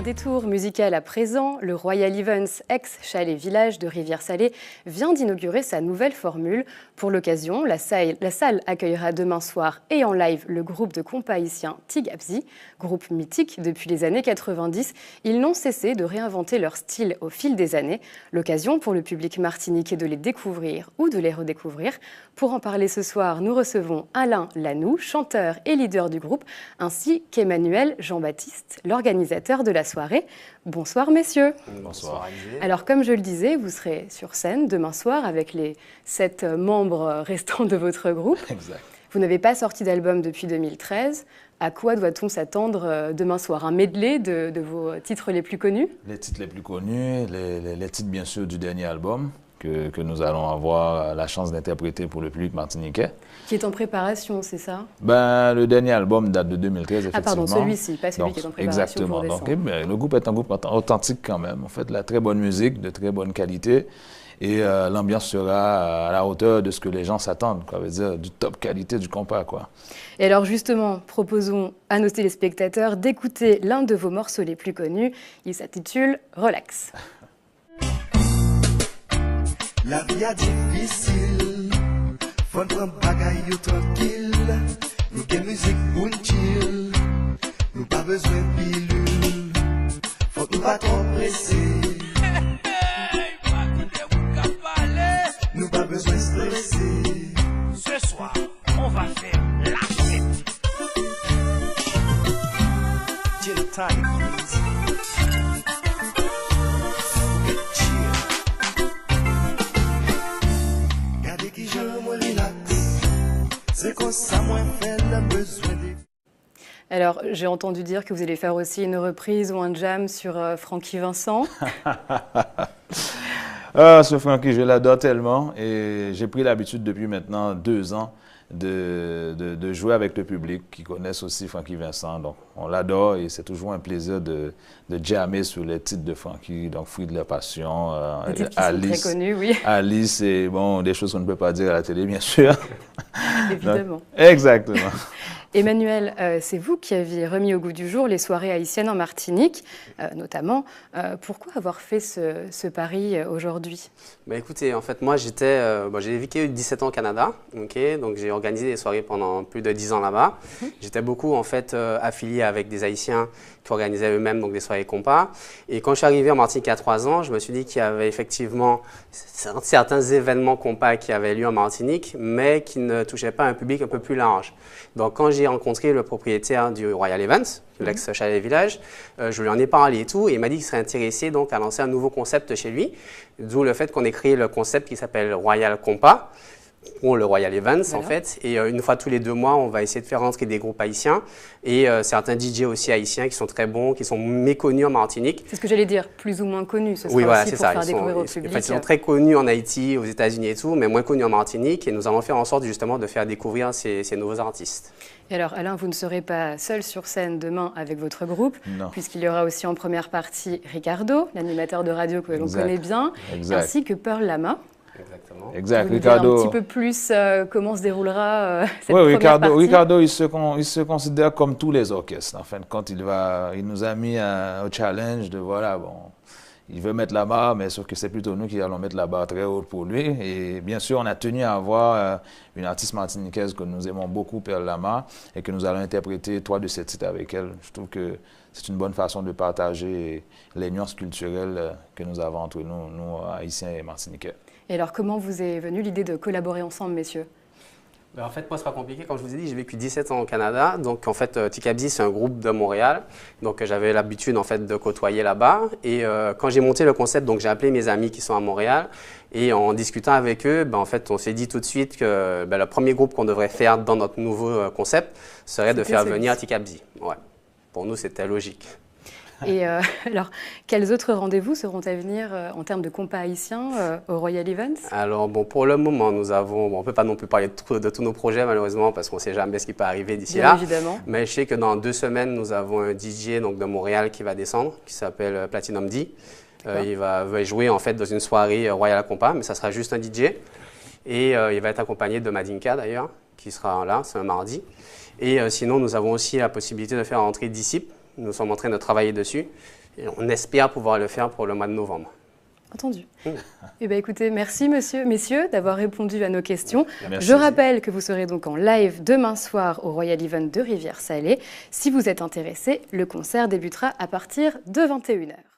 détour musical à présent, le Royal Events, ex-Chalet Village de Rivière-Salée, vient d'inaugurer sa nouvelle formule. Pour l'occasion, la salle accueillera demain soir et en live le groupe de compas haïtiens Tigabzi, groupe mythique depuis les années 90. Ils n'ont cessé de réinventer leur style au fil des années. L'occasion pour le public martiniquais de les découvrir ou de les redécouvrir. Pour en parler ce soir, nous recevons Alain Lanoux, chanteur et leader du groupe, ainsi qu'Emmanuel Jean-Baptiste, l'organisateur de la soirée. Bonsoir messieurs. Bonsoir. Alors comme je le disais, vous serez sur scène demain soir avec les 7 membres restants de votre groupe. Exact. Vous n'avez pas sorti d'album depuis 2013. À quoi doit-on s'attendre demain soir? Un medley de vos titres les plus connus? Les titres les plus connus, les titres bien sûr du dernier album que nous allons avoir la chance d'interpréter pour le public martiniquais. Qui est en préparation, c'est ça? Le dernier album date de 2013, effectivement. Ah pardon, celui-ci, pas celui qui est en préparation. Exactement. Pour décembre. Donc, le groupe est un groupe authentique quand même. On fait de la très bonne musique, de très bonne qualité. Et l'ambiance sera à la hauteur de ce que les gens s'attendent, quoi. Ça veut dire du top qualité du compas, quoi. Et alors justement, proposons à nos téléspectateurs d'écouter l'un de vos morceaux les plus connus. Il s'intitule « Relax ». La vie est difficile, faut prendre bagaille ou tranquille. Nous avons musique pour nous chill, nous pas besoin de pilule. Faut nous pas trop presser, nous pas besoin de stresser. Ce soir, on va faire la fête. Chill time, please. C'est comme ça, moi, fait le besoin de... Alors, j'ai entendu dire que vous allez faire aussi une reprise ou un jam sur Francky Vincent. Ce Francky, je l'adore tellement et j'ai pris l'habitude depuis maintenant 2 ans de jouer avec le public qui connaissent aussi Francky Vincent. Donc, on l'adore et c'est toujours un plaisir de jammer sur les titres de Francky. Donc, Fruit de la Passion, Des titres qui Alice, sont très connus, oui. Alice et bon, des choses qu'on ne peut pas dire à la télé, bien sûr. Évidemment. Donc, exactement. Emmanuel, c'est vous qui aviez remis au goût du jour les soirées haïtiennes en Martinique, notamment. Pourquoi avoir fait ce pari aujourd'hui? Écoutez, en fait, moi, j'ai vécu 17 ans au Canada, okay? Donc j'ai organisé des soirées pendant plus de 10 ans là-bas. J'étais beaucoup, en fait, affilié avec des Haïtiens qui organisaient eux-mêmes donc des soirées compas. Et quand je suis arrivé en Martinique il y a 3 ans, je me suis dit qu'il y avait effectivement certains événements compas qui avaient lieu en Martinique, mais qui ne touchaient pas un public un peu plus large. Donc quand j'ai rencontré le propriétaire du Royal Events, l'ex-Chalet Village, je lui en ai parlé et tout, et il m'a dit qu'il serait intéressé donc à lancer un nouveau concept chez lui, d'où le fait qu'on ait créé le concept qui s'appelle Royal Compas, pour le Royal Events, voilà. En fait. Et une fois tous les 2 mois, on va essayer de faire rentrer des groupes haïtiens et certains DJ aussi haïtiens qui sont très bons, qui sont méconnus en Martinique. C'est ce que j'allais dire, plus ou moins connus. Ce sera oui, voilà, aussi c'est pour ça. faire découvrir au public. En fait, ils sont très connus en Haïti, aux États-Unis et tout, mais moins connus en Martinique. Et nous allons faire en sorte justement de faire découvrir ces nouveaux artistes. Et alors, Alain, vous ne serez pas seul sur scène demain avec votre groupe, puisqu'il y aura aussi en première partie Ricardo, l'animateur de radio que l'on connaît bien, ainsi que Pearl Lama. Exactement. Exact. Vous Ricardo. Dire un petit peu plus comment se déroulera cette première partie. Ricardo, il se considère comme tous les orchestres. En fin de compte, il nous a mis au challenge de voilà, bon, il veut mettre la barre, mais sauf que c'est plutôt nous qui allons mettre la barre très haute pour lui. Et bien sûr, on a tenu à avoir une artiste martiniquaise que nous aimons beaucoup, Pearl Lama, et que nous allons interpréter 3 de ses titres avec elle. Je trouve que c'est une bonne façon de partager les nuances culturelles que nous avons entre nous Haïtiens et Martiniquais. Et alors, comment vous est venue l'idée de collaborer ensemble, messieurs? En fait, moi, c'est pas compliqué. Comme je vous ai dit, j'ai vécu 17 ans au Canada. Donc, en fait, Tigabzi, c'est un groupe de Montréal. Donc, j'avais l'habitude, en fait, de côtoyer là-bas. Et quand j'ai monté le concept, donc j'ai appelé mes amis qui sont à Montréal. Et en discutant avec eux, en fait, on s'est dit tout de suite que le premier groupe qu'on devrait faire dans notre nouveau concept serait de faire venir Tigabzi. Ouais. Pour nous, c'était logique. Et alors, quels autres rendez-vous seront à venir en termes de compas haïtiens au Royal Events? Alors, bon, pour le moment, nous avons... Bon, on ne peut pas non plus parler de tous nos projets, malheureusement, parce qu'on ne sait jamais ce qui peut arriver d'ici là. Évidemment. Mais je sais que dans 2 semaines, nous avons un DJ donc, de Montréal qui va descendre, qui s'appelle Platinum D. Il va jouer, en fait, dans une soirée Royal Compas, mais ça sera juste un DJ. Et il va être accompagné de Madinka, d'ailleurs, qui sera là, c'est un mardi. Et sinon, nous avons aussi la possibilité de faire entrer Disciple. Nous sommes en train de travailler dessus. Et on espère pouvoir le faire pour le mois de novembre. Entendu. Eh bien, écoutez, merci messieurs d'avoir répondu à nos questions. Merci. Je rappelle que vous serez donc en live demain soir au Royal Event de Rivière-Salée. Si vous êtes intéressé, le concert débutera à partir de 21h.